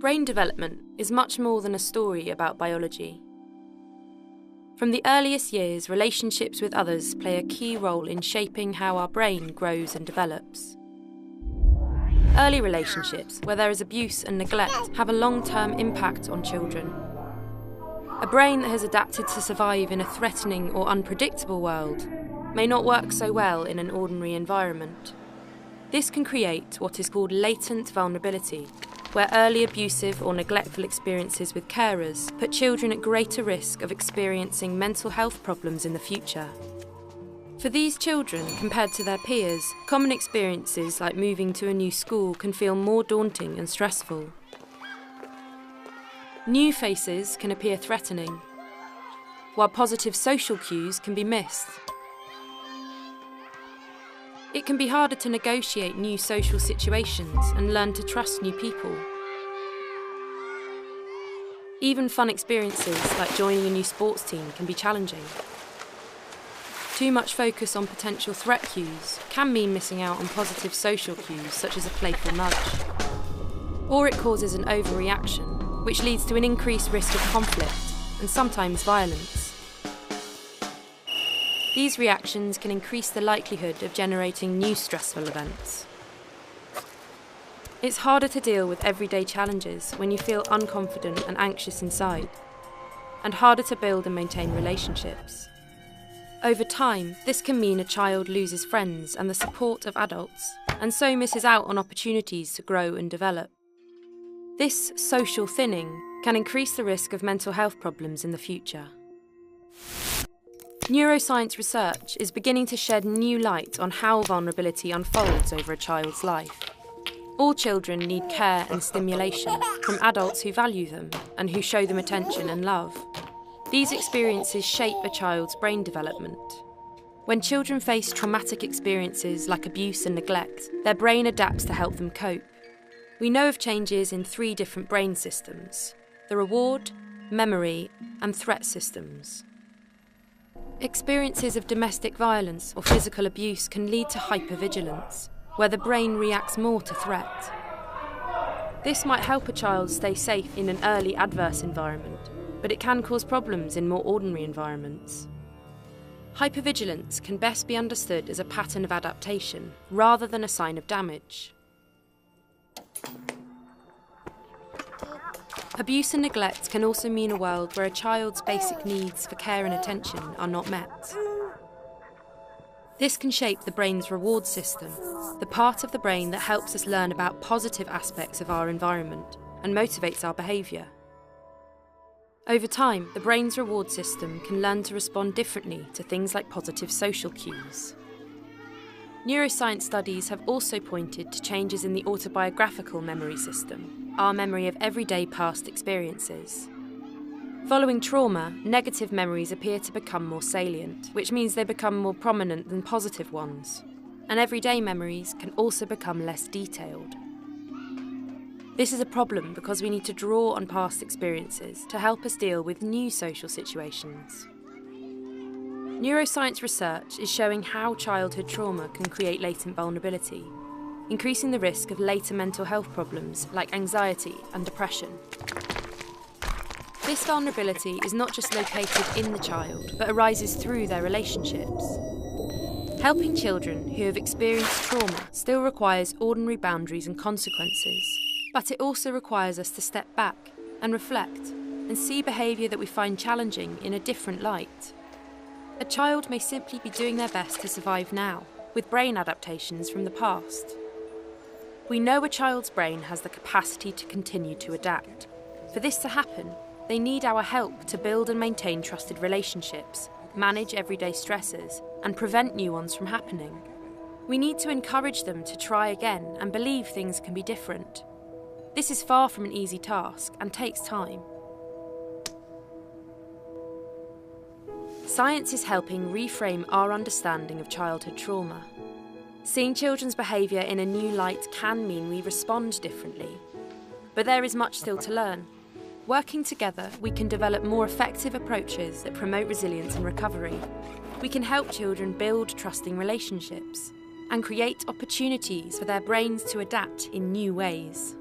Brain development is much more than a story about biology. From the earliest years, relationships with others play a key role in shaping how our brain grows and develops. Early relationships, where there is abuse and neglect, have a long-term impact on children. A brain that has adapted to survive in a threatening or unpredictable world may not work so well in an ordinary environment. This can create what is called latent vulnerability, where early abusive or neglectful experiences with carers put children at greater risk of experiencing mental health problems in the future. For these children, compared to their peers, common experiences like moving to a new school can feel more daunting and stressful. New faces can appear threatening, while positive social cues can be missed. It can be harder to negotiate new social situations and learn to trust new people. Even fun experiences like joining a new sports team can be challenging. Too much focus on potential threat cues can mean missing out on positive social cues such as a playful nudge. Or it causes an overreaction, which leads to an increased risk of conflict and sometimes violence. These reactions can increase the likelihood of generating new stressful events. It's harder to deal with everyday challenges when you feel unconfident and anxious inside, and harder to build and maintain relationships. Over time, this can mean a child loses friends and the support of adults, and so misses out on opportunities to grow and develop. This social thinning can increase the risk of mental health problems in the future. Neuroscience research is beginning to shed new light on how vulnerability unfolds over a child's life. All children need care and stimulation from adults who value them and who show them attention and love. These experiences shape a child's brain development. When children face traumatic experiences like abuse and neglect, their brain adapts to help them cope. We know of changes in 3 different brain systems: the reward, memory, and threat systems. Experiences of domestic violence or physical abuse can lead to hypervigilance, where the brain reacts more to threat. This might help a child stay safe in an early adverse environment, but it can cause problems in more ordinary environments. Hypervigilance can best be understood as a pattern of adaptation, rather than a sign of damage. Abuse and neglect can also mean a world where a child's basic needs for care and attention are not met. This can shape the brain's reward system, the part of the brain that helps us learn about positive aspects of our environment and motivates our behaviour. Over time, the brain's reward system can learn to respond differently to things like positive social cues. Neuroscience studies have also pointed to changes in the autobiographical memory system, our memory of everyday past experiences. Following trauma, negative memories appear to become more salient, which means they become more prominent than positive ones, and everyday memories can also become less detailed. This is a problem because we need to draw on past experiences to help us deal with new social situations. Neuroscience research is showing how childhood trauma can create latent vulnerability, increasing the risk of later mental health problems like anxiety and depression. This vulnerability is not just located in the child, but arises through their relationships. Helping children who have experienced trauma still requires ordinary boundaries and consequences, but it also requires us to step back and reflect and see behaviour that we find challenging in a different light. A child may simply be doing their best to survive now, with brain adaptations from the past. We know a child's brain has the capacity to continue to adapt. For this to happen, they need our help to build and maintain trusted relationships, manage everyday stresses, and prevent new ones from happening. We need to encourage them to try again and believe things can be different. This is far from an easy task and takes time. Science is helping reframe our understanding of childhood trauma. Seeing children's behaviour in a new light can mean we respond differently. But there is much still to learn. Working together, we can develop more effective approaches that promote resilience and recovery. We can help children build trusting relationships and create opportunities for their brains to adapt in new ways.